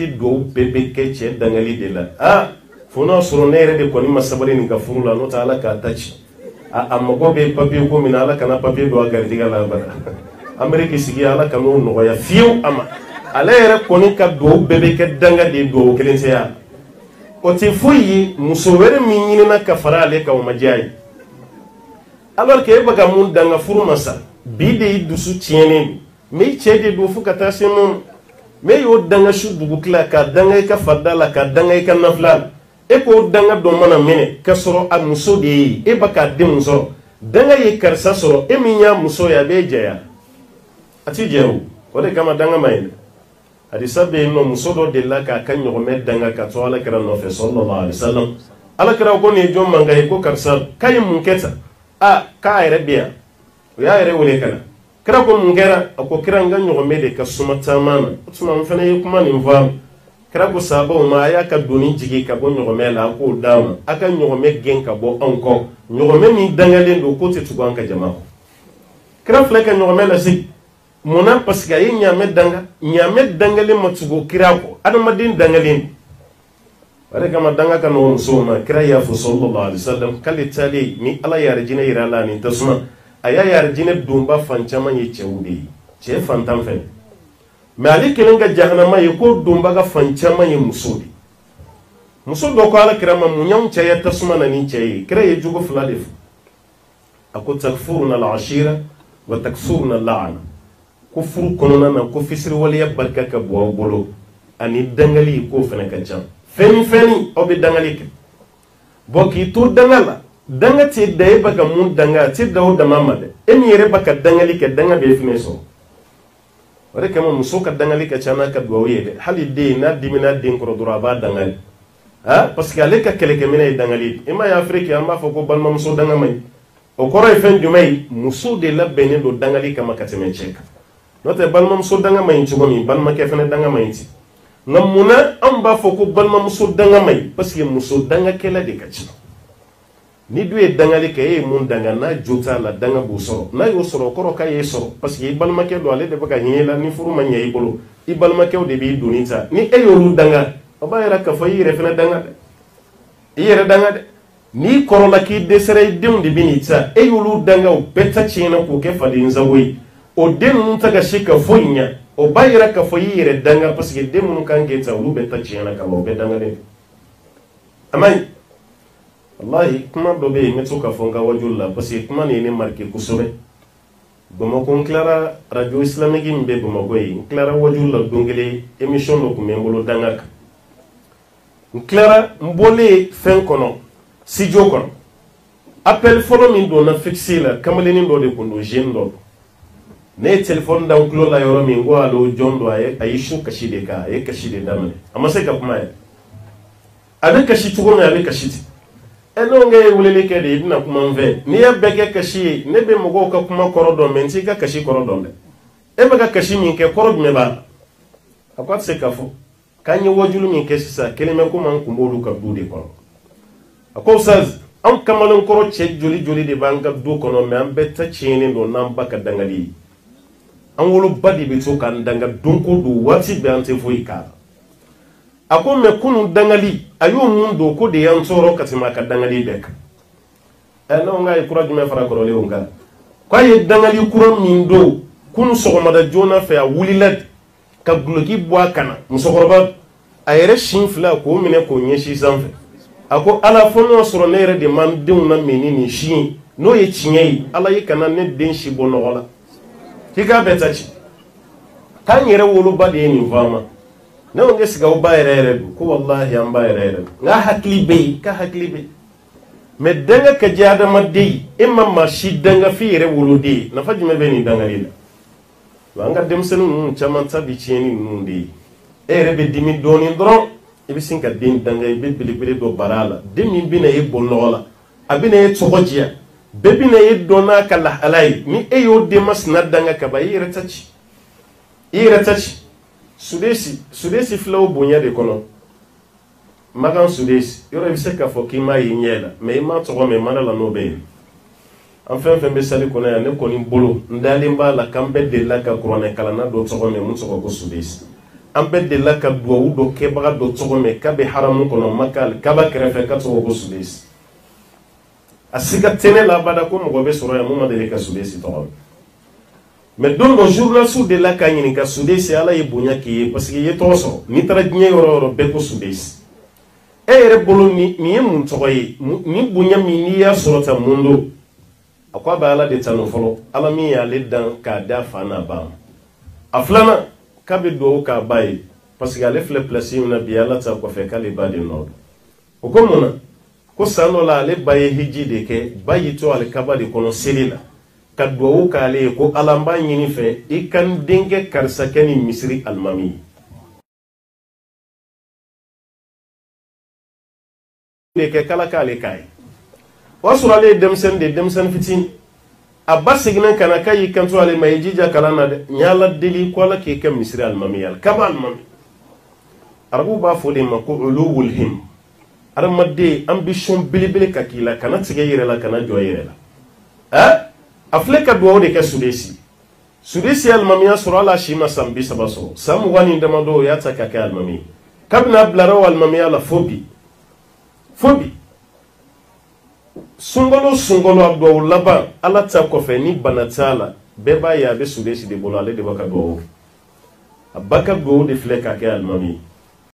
do bebe ke che dangali de la fono soro nere de koni masabari ni gafuru la no ta ala ka tachi amago be papier ko min ala kana papier do gardiga la bara amerika sigi ala kanu no ya fiu ama ala yere koni ka do bebe ke danga de do kelense ya o te fuyi muso were min nyina ka fara ale ka o majai alors que baga mun danga furu masa bi de dusu tiene me chede do fu kata semo me yo danga shu bugu kla ka danga ka fadala ka danga ka nafla e ko danga do mana mene ka soro a muso de e baka de muso danga ye karsa soro e minya muso ya beje ya ati jeru ko de kama danga mai hadisa be no muso do de la ka kan yo me danga ka to ala kira no fe sallallahu alaihi wasallam ala kira ko ne jom manga ko karsa kay mun keta ka ayre biya ya ayre wole kana kira ko mun gera ko kira nga yo me de ka sumata mana tuma mun fana kuma ni mva kira ko sabo ma ya ka doni jigi ka bo yo me la ko dama aka yo me gen ka bo onko yo me mi dangalen do ko te tugo anka jama kira fleka yo me la si mona parce que yi nyame dangale matugo kira ko adamadin dangalin bare kama danga kan no soma kira ya fu sallallahu alaihi wasallam kali tali mi ala ya rejine ira la ni tasma aya ya rejine dumba fancama yi chewudi che fantam fe mali kelenga jahannama yi ko dumba ga fancama yi musudi muso do ko ala kira ma munyam che ya tasma na ni che kira ye jugo fladif akut takfuruna al-ashira wa taksuruna al-la'na ko furu konona na ko fisiri waliya barka ka bo bolo ani dangali ko fena ka jam feni obi dangali ke boki to dangala danga ti dai baga mun danga ti dawo da mamade emi yere baka dangali ke danga be fine so wore kama muso ka dangali ka chana ka do yede hali de na dimina din ko dura ba dangali parce que ale ka kele ke mena dangali ima ya afrika amba foko balma muso danga mai o koro e fen jumai muso de la bene do dangali kama kateme cheka note balma muso danga mai ci gomi balma ke fene danga mai ci ngamuna amba foko balma muso danga mai parce que muso danga kela de kaci ni duwe danga le ke mun danga na jota la danga bu soro na yo soro koro ka ye soro parce que balma ke do ale de baka nyela ni furu ma nyai bolo i balma ke de bi dunita ni e yo lu danga aba era ka fayi re fene danga de yere danga de ni koro la ki de sere de undi binita e yo lu danga o beta china ko ke fadi nzawoyi o den nun ta ga shika fonya o bayira ka foyi yere danga parce que den mun kan geta ulu beta chiyana ka lo be danga de amai wallahi kuma do be meto ka fonga wajulla parce que kuma ne marke kusobe gomo ko clara radio islamique mbe gomo goyi clara wajulla dongele émission no ko membolo danga ka clara mbole fen kono si jokon appel folo min do na fixer la kamaleni do de ko no jendo ne telephone da unklo la yoro mi ngo alo jondo ay shu kashi de ka ay kashi de damane amma sai ka kuma ada kashi tugo na ale kashi eno nge wulele ke de na kuma mve ni ya bege kashi ne be mogo ka kuma korodo menti ka kashi korodo le e be ka kashi min ke korod me ba akwat se ka fo kanyi wojulu min ke sisa keleme ko man kumbolu ka dude ko ako saz an kamalon koro che joli de banga du kono me am betta chini do nam baka dangali an wolo badi be to kan danga donko do wati be ante foi ka ako me kunu dangali ayo mun do ko de yan toro katima ka dangali bek no ngai kura jume fara ko le unga kwaye dangali kura min do kunu sogoma da jona fe a wulilat ka bloki bwa kana musokoroba ayere shinfla ko mine ko nyeshi sanfe ako ala fono soro nere de man de una menini shi no ye chinyei ala yi kana ne den shi bonola kika betachi kan yere wolo ba de ni fama ne wonge siga o bayere ko wallahi am bayere nga hakli be ka hakli be me denga ka jada madde imma ma shi denga fi yere wolo de na faji me be ni danga ila wanga dem senu chaman tabi cheni nundi ere be dimi doni ndron ibi sinka den danga ibi bilibili do barala dimi bina e bonola abina e tsogojiya bebina e dona kala alai ni e yo de masna danga ka ba yere tachi sudesi flow bonya de kono magan sudesi yoro bi se ka fo ki ma yinyela me ma tsogo me manala no be enfin be sali kono ya ne koni bolo ndali mbala kambe de la ka korone kala na do tsogo me mun tsogo ko sudesi an bɛ delila ka duwawu dɔ kɛbaga dɔ tɔgɔ mɛn k'a bɛ haramu kɔnɔ Maka Kaba kɛrɛfɛ ka tɔgɔ ko Sudesi a siga tɛ ne la abada ko mɔgɔ bɛ sɔrɔ yan mun ma deli ka Sudesi tɔgɔ mais don dɔ journaliste de la ka ɲininka Sudesi ala ye bonya k'i ye parce que i ye tɔgɔ sɔrɔ n'i taara diɲɛ yɔrɔ o yɔrɔ bɛɛ ko Sudesi e yɛrɛ bolo nin ye mun tɔgɔ ye ni bonya min n'i y'a sɔrɔ tan mun don a ko a bɛ ala de tanu fɔlɔ ala min y'ale dan k'a da fa n'a ba ma a filanan k'a bɛ duwawu k'a ba ye parce que ale filɛ place min na bi ala ta kɔfɛ k'ale ba de nɔ don o ko mun na ko san dɔ la ale ba ye hiji de kɛ ba y'i to ale kaba de kɔnɔ seli la ka duwawu k'ale ye ko ala n b'a ɲini fɛ i ka n denkɛ karisa kɛ ni misiri alimami ye de kɛ kala k'ale k'a ye o y'a sɔrɔ ale ye denmisɛnnin de ye denmisɛnnin fitinin a ba seginnen ka na k'a y'i kanto ale ma i jija kalan na dɛ n y'ala deli ko ala k'i kɛ misiri alimami ye kaba alimami arabu b'a fɔ de ma ko uluwul him adamaden ambition belebele ka k'i la kana tigɛ i yɛrɛ la kana jɔ i yɛrɛ la a filɛ ka duwawu de kɛ Sudesi alimamiya sɔrɔ ala si ma san 30 sɔrɔ san 20 ni damadɔ o y'a ta ka kɛ alimami ye kabini a bilara o alimamiya la fo bi sunkalo a duwawu laban ala ta kɔfɛ ni bana t'a la bɛɛ b'a ye a bɛ Sudesi de bolo ale de b'a ka duwawu a ba ka duwawu de filɛ ka kɛ alimami ye